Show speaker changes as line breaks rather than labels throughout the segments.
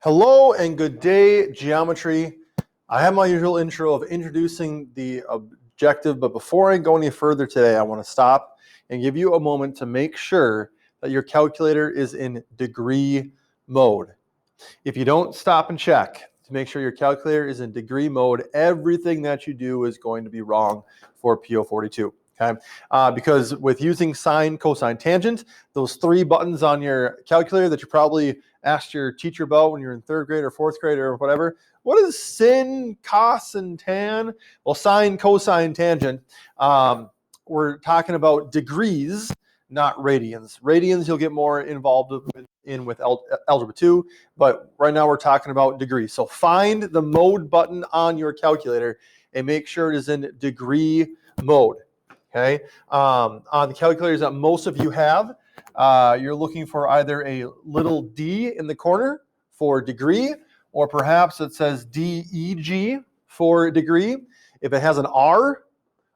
Hello and good day, geometry. I have my usual intro of introducing the objective, but before I go any further today, I want to stop and give you a moment to make sure that your calculator is in degree mode. If you don't stop and check to make sure your calculator is in degree mode, everything that you do is going to be wrong for PO42. Okay? Because with using sine, cosine, tangent, those three buttons on your calculator that you probably asked your teacher about when you're in third grade or fourth grade or whatever, what is sin, cos, and tan? Well, sine, cosine, tangent, we're talking about degrees, not radians. Radians you'll get more involved with algebra 2, but right now we're talking about degrees. So find the mode button on your calculator and make sure it is in degree mode. Okay, on the calculators that most of you have, you're looking for either a little d in the corner for degree, or perhaps it says DEG for degree. If it has an R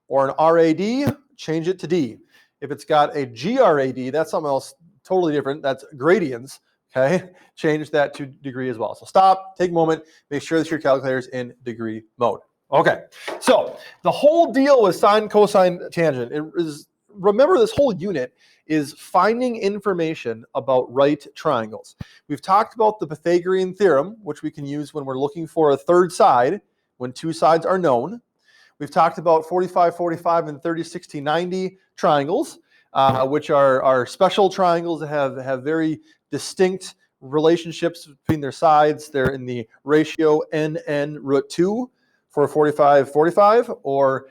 or an RAD, change it to D. If it's got a GRAD, that's something else totally different. That's gradients. Okay, change that to degree as well. So stop, take a moment, make sure that your calculator is in degree mode. Okay, so the whole deal with sine, cosine, tangent, remember this whole unit is finding information about right triangles. We've talked about the Pythagorean theorem, which we can use when we're looking for a third side, when two sides are known. We've talked about 45, 45, and 30, 60, 90 triangles, which are special triangles that have very distinct relationships between their sides. They're in the ratio n root 2 for 45, 45, or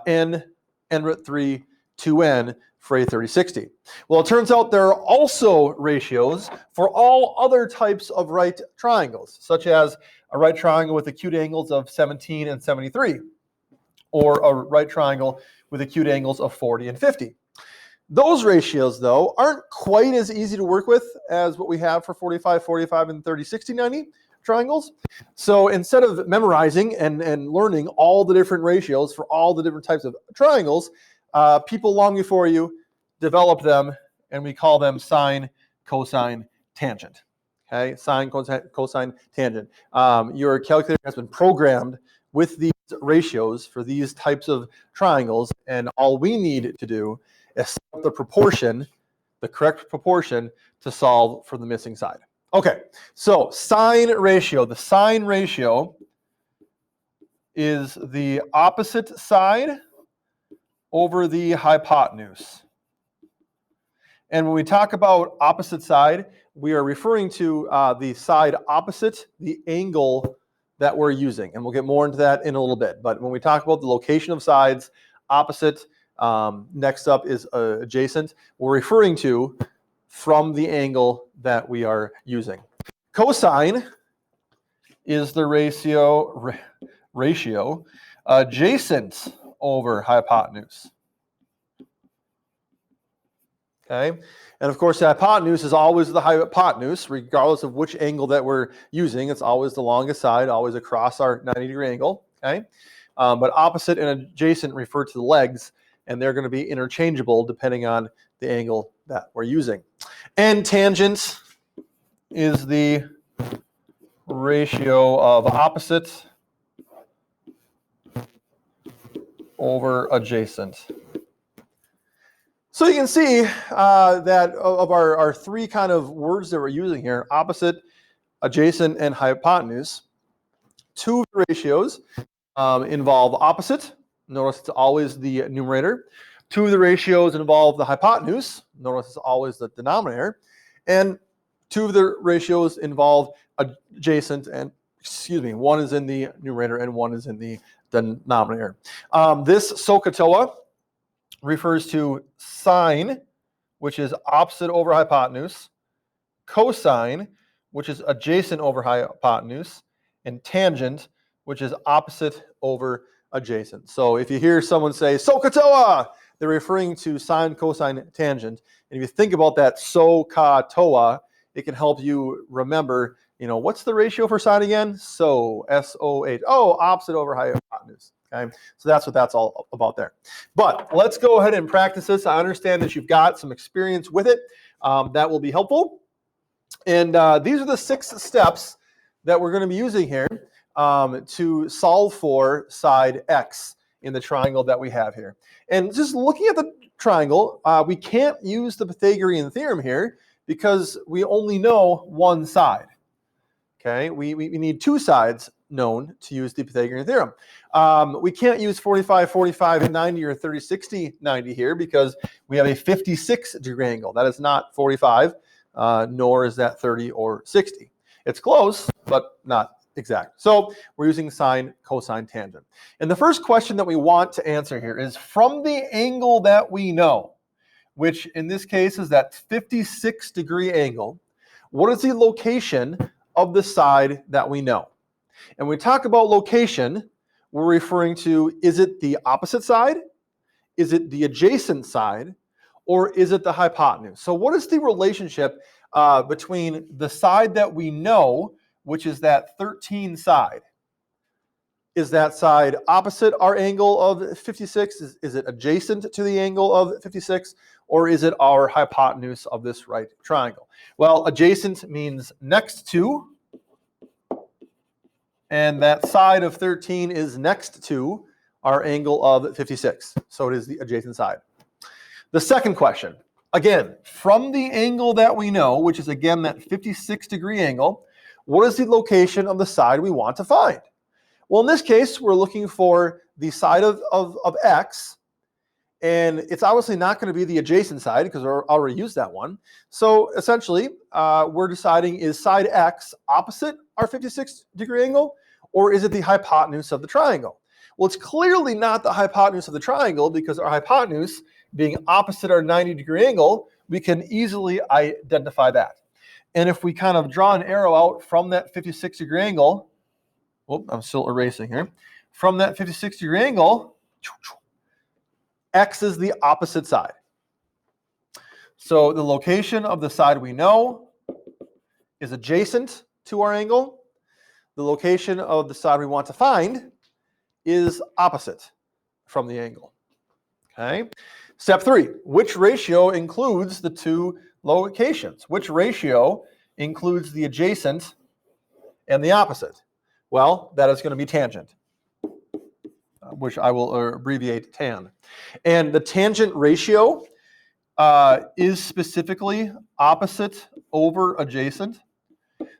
n root 3, 2n for a 30, 60. Well, it turns out there are also ratios for all other types of right triangles, such as a right triangle with acute angles of 17 and 73, or a right triangle with acute angles of 40 and 50. Those ratios, though, aren't quite as easy to work with as what we have for 45, 45, and 30, 60, 90 triangles. So instead of memorizing and learning all the different ratios for all the different types of triangles, people long before you developed them, and we call them sine, cosine, tangent. Okay, sine, cosine, tangent. Your calculator has been programmed with these ratios for these types of triangles, and all we need to do is set up the proportion, the correct proportion, to solve for the missing side. Okay, so sine ratio. The sine ratio is the opposite side over the hypotenuse. And when we talk about opposite side, we are referring to the side opposite the angle that we're using. And we'll get more into that in a little bit. But when we talk about the location of sides, opposite, next up is adjacent, we're referring to from the angle that we are using. Cosine is the ratio adjacent over hypotenuse. Okay, and of course the hypotenuse is always the hypotenuse, regardless of which angle that we're using. It's always the longest side, always across our 90-degree angle. Okay, but opposite and adjacent refer to the legs, and they're going to be interchangeable depending on the angle that we're using. And tangent is the ratio of opposite over adjacent. So you can see that of our three kind of words that we're using here, opposite, adjacent, and hypotenuse, two of the ratios involve opposite. Notice it's always the numerator. Two of the ratios involve the hypotenuse. Notice it's always the denominator. And two of the ratios involve adjacent, and one is in the numerator and one is in the denominator. This SineCosine refers to sine, which is opposite over hypotenuse, cosine, which is adjacent over hypotenuse, and tangent, which is opposite over adjacent. So if you hear someone say SineCosine, they're referring to sine, cosine, tangent. And if you think about that SineCosine, it can help you remember, what's the ratio for sine again? So, S-O-H. Oh, opposite over hypotenuse. Okay, so that's what that's all about there. But let's go ahead and practice this. I understand that you've got some experience with it. That will be helpful. And these are the 6 steps that we're going to be using here to solve for side x in the triangle that we have here. And just looking at the triangle, we can't use the Pythagorean theorem here because we only know one side. Okay, we need two sides known to use the Pythagorean theorem. We can't use 45, 45, and 90 or 30, 60, 90 here because we have a 56-degree angle. That is not 45, nor is that 30 or 60. It's close, but not exact. So we're using sine, cosine, tangent. And the first question that we want to answer here is from the angle that we know, which in this case is that 56-degree angle, what is the location of the side that we know? And when we talk about location, we're referring to, is it the opposite side? Is it the adjacent side? Or is it the hypotenuse? So what is the relationship between the side that we know, which is that 13 side? Is that side opposite our angle of 56? Is it adjacent to the angle of 56? Or is it our hypotenuse of this right triangle? Well, adjacent means next to, and that side of 13 is next to our angle of 56. So it is the adjacent side. The second question, again, from the angle that we know, which is again that 56-degree angle, what is the location of the side we want to find? Well, in this case, we're looking for the side of x, and it's obviously not going to be the adjacent side because we already used that one. So essentially, we're deciding, is side x opposite our 56-degree angle, or is it the hypotenuse of the triangle? Well, it's clearly not the hypotenuse of the triangle because our hypotenuse being opposite our 90-degree angle, we can easily identify that. And if we kind of draw an arrow out from that 56-degree angle, I'm still erasing here, from that 56-degree angle, x is the opposite side. So the location of the side we know is adjacent to our angle. The location of the side we want to find is opposite from the angle. Okay. Step 3, which ratio includes the two locations? Which ratio includes the adjacent and the opposite? Well, that is going to be tangent, which I will abbreviate tan. And the tangent ratio is specifically opposite over adjacent.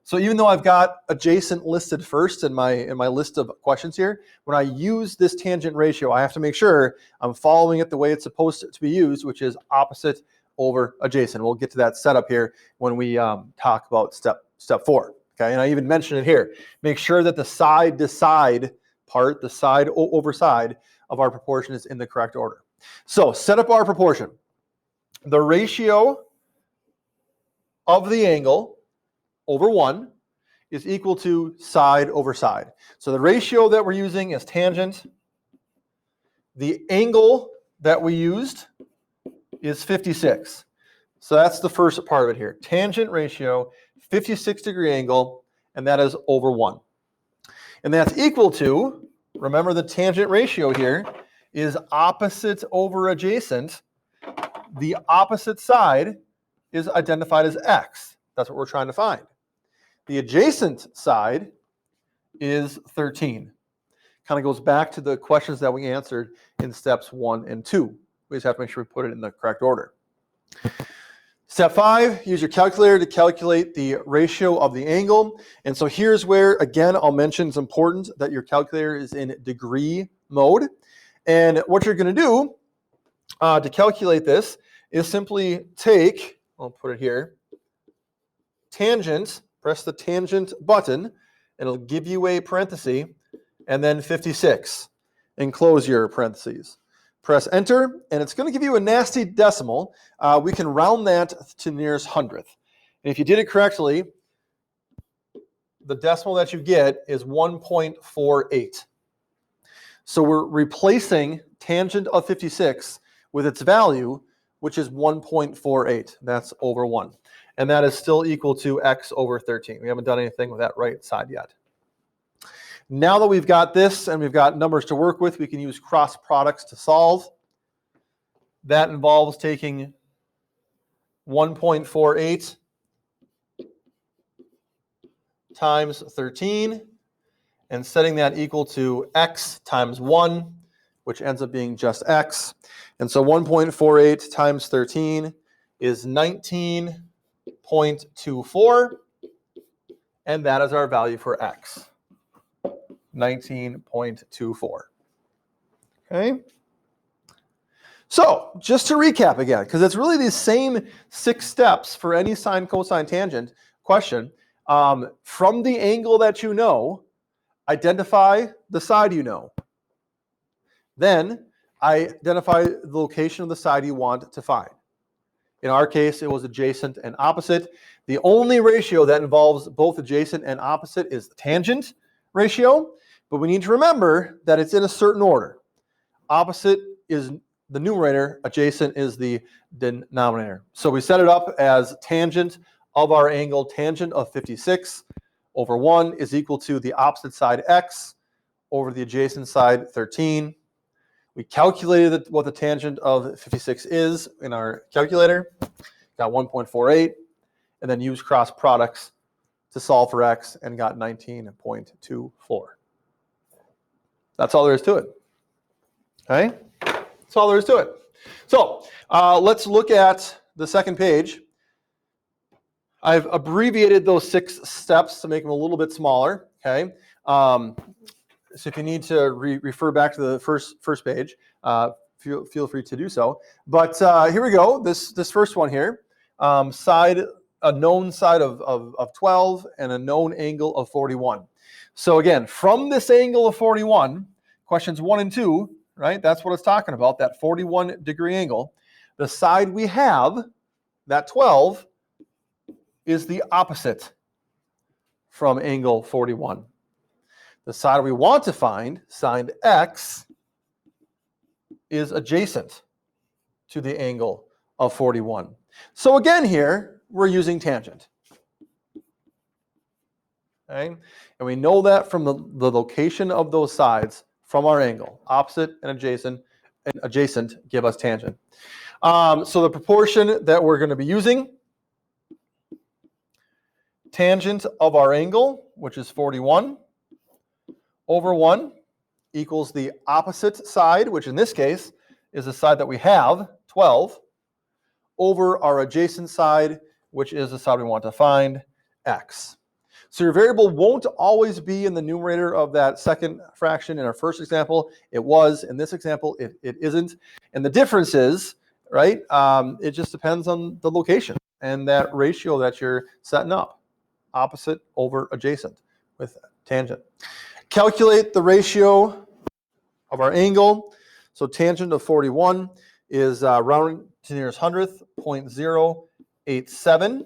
So even though I've got adjacent listed first in my list of questions here, when I use this tangent ratio, I have to make sure I'm following it the way it's supposed to be used, which is opposite over adjacent. We'll get to that setup here when we talk about step 4. Okay, and I even mentioned it here. Make sure that the side to side part, the side over side of our proportion is in the correct order. So set up our proportion. The ratio of the angle over 1 is equal to side over side. So the ratio that we're using is tangent. The angle that we used is 56. So that's the first part of it here. Tangent ratio, 56-degree angle, and that is over 1. And that's equal to, remember the tangent ratio here is opposite over adjacent. The opposite side is identified as x. That's what we're trying to find. The adjacent side is 13. Kind of goes back to the questions that we answered in steps 1 and 2. We just have to make sure we put it in the correct order. Step 5, use your calculator to calculate the ratio of the angle. And so here's where, again, I'll mention it's important that your calculator is in degree mode. And what you're going to do to calculate this is simply take, I'll put it here, tangent, press the tangent button, and it'll give you a parenthesis, and then 56, and close your parentheses. Press enter, and it's going to give you a nasty decimal. We can round that to the nearest hundredth. And if you did it correctly, the decimal that you get is 1.48. So we're replacing tangent of 56 with its value, which is 1.48. That's over 1. And that is still equal to x over 13. We haven't done anything with that right side yet. Now that we've got this and we've got numbers to work with, we can use cross products to solve. That involves taking 1.48 times 13 and setting that equal to x times 1, which ends up being just x. And so 1.48 times 13 is 19.24, and that is our value for x, 19.24. Okay? So just to recap again, because it's really these same 6 steps for any sine, cosine, tangent question. From the angle that you know, identify the side you know. Then identify the location of the side you want to find. In our case, it was adjacent and opposite. The only ratio that involves both adjacent and opposite is the tangent ratio, but we need to remember that it's in a certain order. Opposite is the numerator, adjacent is the denominator. So we set it up as tangent of our angle, tangent of 56 over 1 is equal to the opposite side x over the adjacent side 13. We calculated what the tangent of 56 is in our calculator, got 1.48, and then used cross products to solve for x and got 19.24. That's all there is to it. Okay? That's all there is to it. So let's look at the second page. I've abbreviated those 6 steps to make them a little bit smaller. Okay? So if you need to refer back to the first page, feel free to do so. But here we go. This first one here, a known side of 12 and a known angle of 41. So again, from this angle of 41, questions 1 and 2, right? That's what it's talking about, that 41-degree angle. The side we have, that 12, is the opposite from angle 41. The side we want to find, sine x, is adjacent to the angle of 41. So again here, we're using tangent. Okay? And we know that from the location of those sides from our angle. Opposite and adjacent give us tangent. So the proportion that we're going to be using, tangent of our angle, which is 41, over 1 equals the opposite side, which in this case is the side that we have, 12, over our adjacent side, which is the side we want to find, x. So your variable won't always be in the numerator of that second fraction. In our first example, it was. In this example, it isn't. And the difference is, right, it just depends on the location and that ratio that you're setting up, opposite over adjacent with tangent. Calculate the ratio of our angle. So tangent of 41 is rounding to the nearest hundredth, 0.087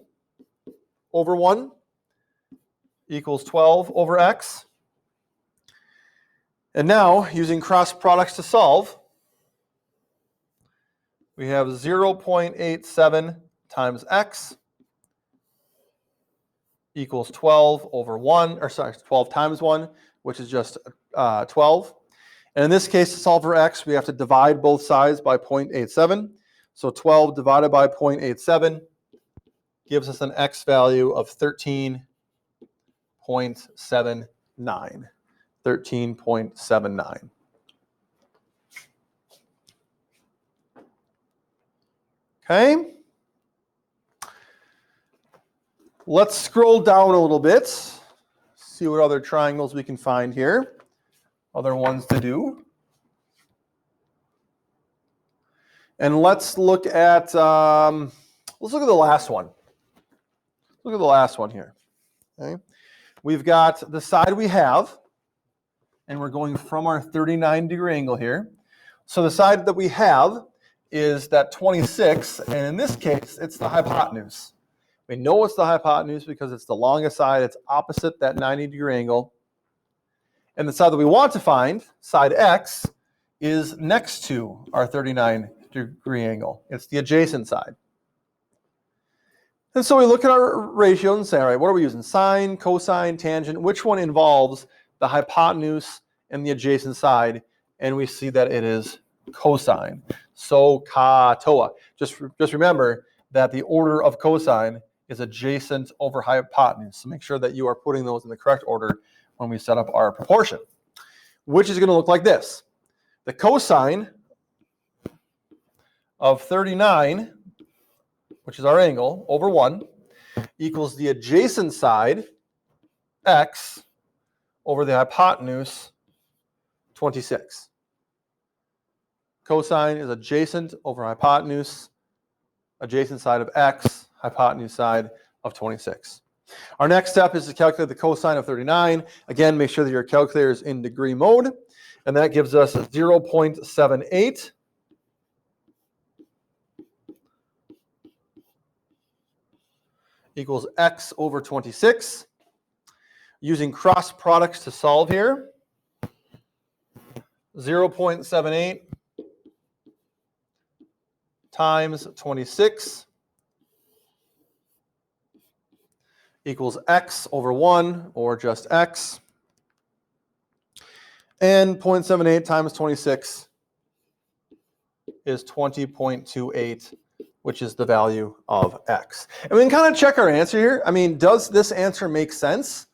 over 1 equals 12 over x. And now, using cross products to solve, we have 0.87 times x equals 12 over 1, or sorry, 12 times 1, which is just 12. And in this case, to solve for x, we have to divide both sides by 0.87. So 12 divided by 0.87 gives us an x value of 13.79. 13.79. Okay. Let's scroll down a little bit, see what other triangles we can find here. Other ones to do. And let's look at the last one. Look at the last one here. Okay. We've got the side we have, and we're going from our 39-degree angle here. So the side that we have is that 26, and in this case, it's the hypotenuse. We know it's the hypotenuse because it's the longest side. It's opposite that 90-degree angle. And the side that we want to find, side x, is next to our 39-degree angle. It's the adjacent side. And so we look at our ratio and say, all right, what are we using? Sine, cosine, tangent. Which one involves the hypotenuse and the adjacent side? And we see that it is cosine. So, ka, toa. Just remember that the order of cosine is adjacent over hypotenuse. So make sure that you are putting those in the correct order when we set up our proportion, which is going to look like this. The cosine of 39, which is our angle, over 1, equals the adjacent side, x, over the hypotenuse, 26. Cosine is adjacent over hypotenuse, adjacent side of x, hypotenuse side of 26. Our next step is to calculate the cosine of 39. Again, make sure that your calculator is in degree mode, and that gives us 0.78 equals x over 26. Using cross products to solve here, 0.78 times 26 equals x over 1, or just x. And 0.78 times 26 is 20.28, which is the value of x. And we can kind of check our answer here. I mean, does this answer make sense?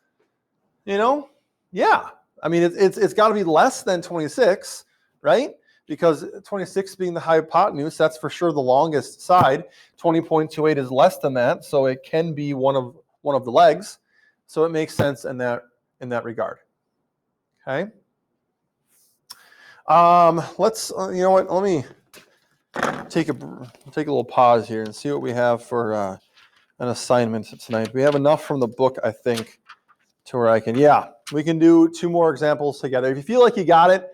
You know, yeah. I mean, it's got to be less than 26, right? Because 26 being the hypotenuse, that's for sure the longest side. 20.28 is less than that, so it can be one of the legs. So it makes sense in that regard. Okay. Let's you know what? Let me take a little pause here and see what we have for an assignment tonight. We have enough from the book, I think, to where I can, we can do 2 more examples together. If you feel like you got it,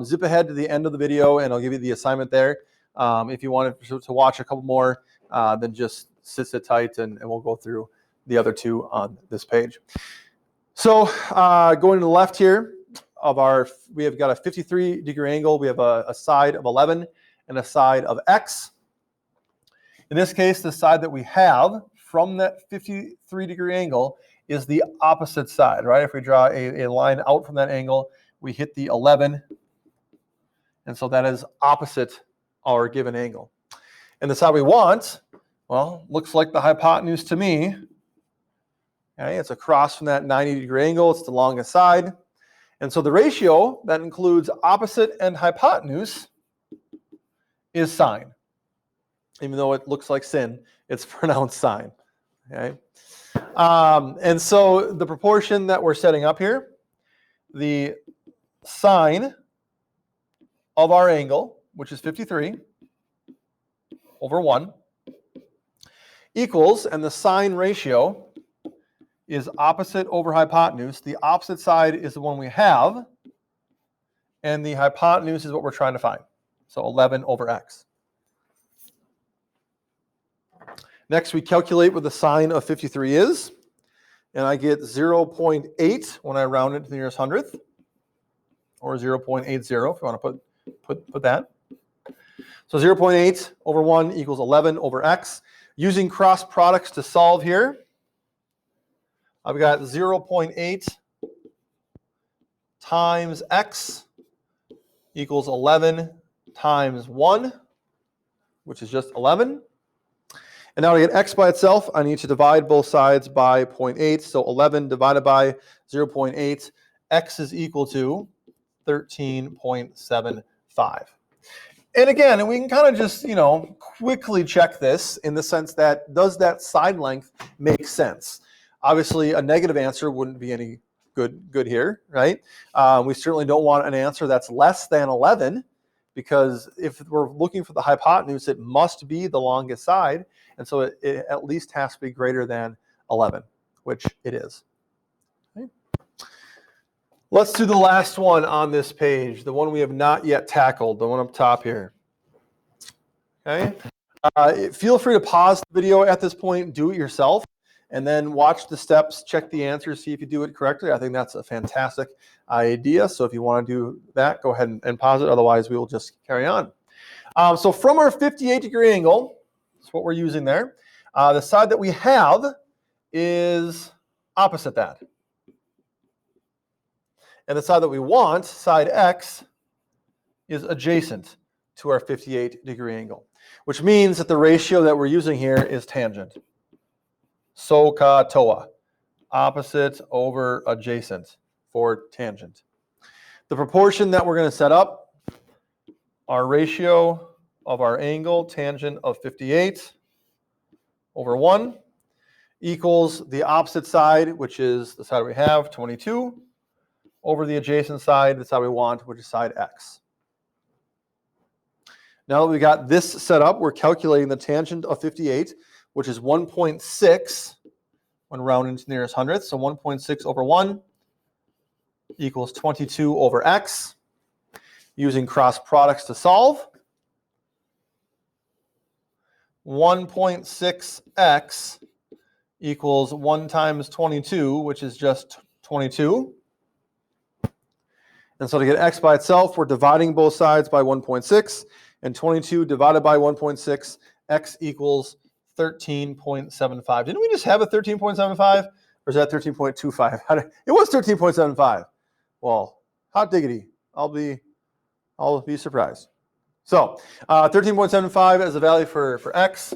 zip ahead to the end of the video and I'll give you the assignment there. If you want to watch a couple more, then just sit tight and we'll go through the other 2 on this page. So going to the left here we have got a 53-degree angle. We have a side of 11 and a side of x. In this case, the side that we have from that 53-degree angle is the opposite side, right? If we draw a line out from that angle, we hit the 11, and so that is opposite our given angle. And the side we want, well, looks like the hypotenuse to me. Okay, it's across from that 90-degree angle. It's the longest side. And so the ratio that includes opposite and hypotenuse is sine. Even though it looks like sin, it's pronounced sine. Okay. And so the proportion that we're setting up here, the sine of our angle, which is 53 over 1, equals, and the sine ratio is opposite over hypotenuse. The opposite side is the one we have, and the hypotenuse is what we're trying to find. So 11 over x. Next, we calculate what the sine of 53 is, and I get 0.8 when I round it to the nearest hundredth, or 0.80 if you want to put that. So 0.8 over 1 equals 11 over x. Using cross products to solve here, I've got 0.8 times x equals 11 times 1, which is just 11. And now to get x by itself, I need to divide both sides by 0.8. So 11 divided by 0.8, x is equal to 13.75. And again, we can kind of just, quickly check this in the sense that, does that side length make sense? Obviously, a negative answer wouldn't be any good here, right? We certainly don't want an answer that's less than 11, because if we're looking for the hypotenuse, it must be the longest side. And so it at least has to be greater than 11, which it is. Okay. Let's do the last one on this page, the one we have not yet tackled, the one up top here. Okay. Feel free to pause the video at this point, do it yourself, and then watch the steps, check the answers, see if you do it correctly. I think that's a fantastic idea. So if you want to do that, go ahead and pause it. Otherwise, we will just carry on. So from our 58-degree angle, that's what we're using there. The side that we have is opposite that. And the side that we want, side x, is adjacent to our 58-degree angle, which means that the ratio that we're using here is tangent. SineCosineTangent. Opposite over adjacent for tangent. The proportion that we're going to set up, our ratio of our angle, tangent of 58 over 1, equals the opposite side, which is the side we have, 22, over the adjacent side, the side we want, which is side x. Now that we got this set up, we're calculating the tangent of 58, which is 1.6 when rounding to the nearest hundredth. So 1.6 over 1 equals 22 over x. Using cross products to solve. 1.6x equals 1 times 22, which is just 22. And so to get x by itself, we're dividing both sides by 1.6. And 22 divided by 1.6, x equals 13.75. Didn't we just have a 13.75? Or is that 13.25? It was 13.75. Well, hot diggity. I'll be surprised. So 13.75 as a value for x.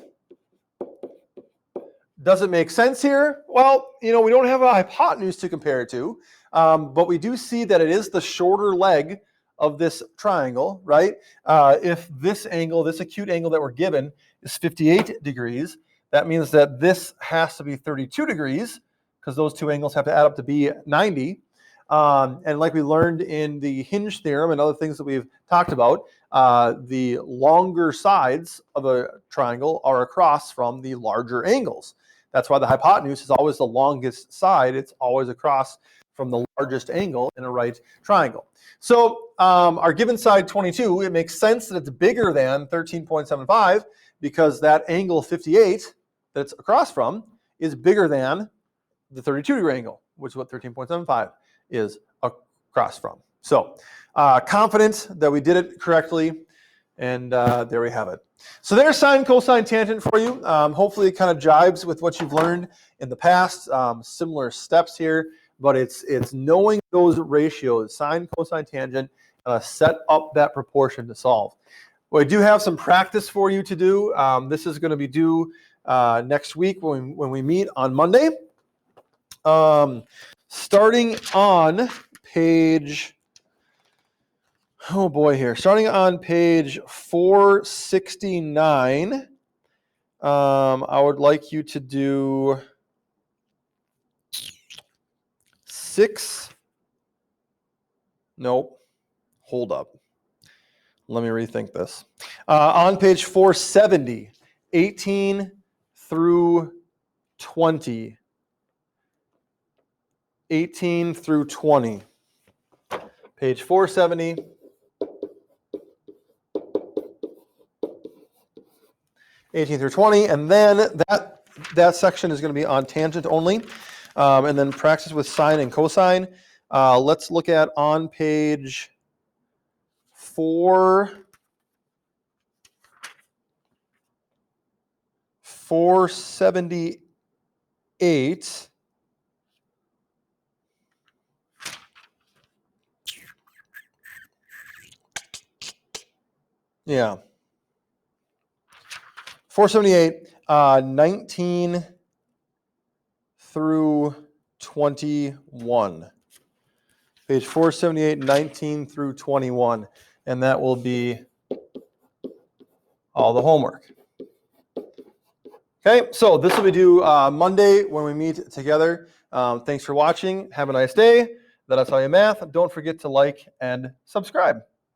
Does it make sense here? Well, we don't have a hypotenuse to compare it to, but we do see that it is the shorter leg of this triangle, right? If this angle, this acute angle that we're given is 58 degrees, that means that this has to be 32 degrees because those two angles have to add up to be 90. And like we learned in the hinge theorem and other things that we've talked about, the longer sides of a triangle are across from the larger angles. That's why the hypotenuse is always the longest side. It's always across from the largest angle in a right triangle. So our given side 22, it makes sense that it's bigger than 13.75 because that angle 58 that it's across from is bigger than the 32 degree angle, which is what 13.75 is across from. So confident that we did it correctly, and there we have it. So there's sine, cosine, tangent for you. Hopefully it kind of jibes with what you've learned in the past. Similar steps here, but it's knowing those ratios, sine, cosine, tangent, set up that proportion to solve. Well, I do have some practice for you to do. This is going to be due next week when we meet on Monday. Starting on page, starting on page 469, I would like you to do 6. Nope. Hold up. Let me rethink this. On page 470, 18 through 20. 18 through 20. Page 470. Through 20, and then that section is going to be on tangent only, and then practice with sine and cosine. Let's look at on page 478. Yeah. 478, 19 through 21. Page 478, 19 through 21. And that will be all the homework. Okay, so this will be due Monday when we meet together. Thanks for watching. Have a nice day. That'll tell you math. Don't forget to like and subscribe.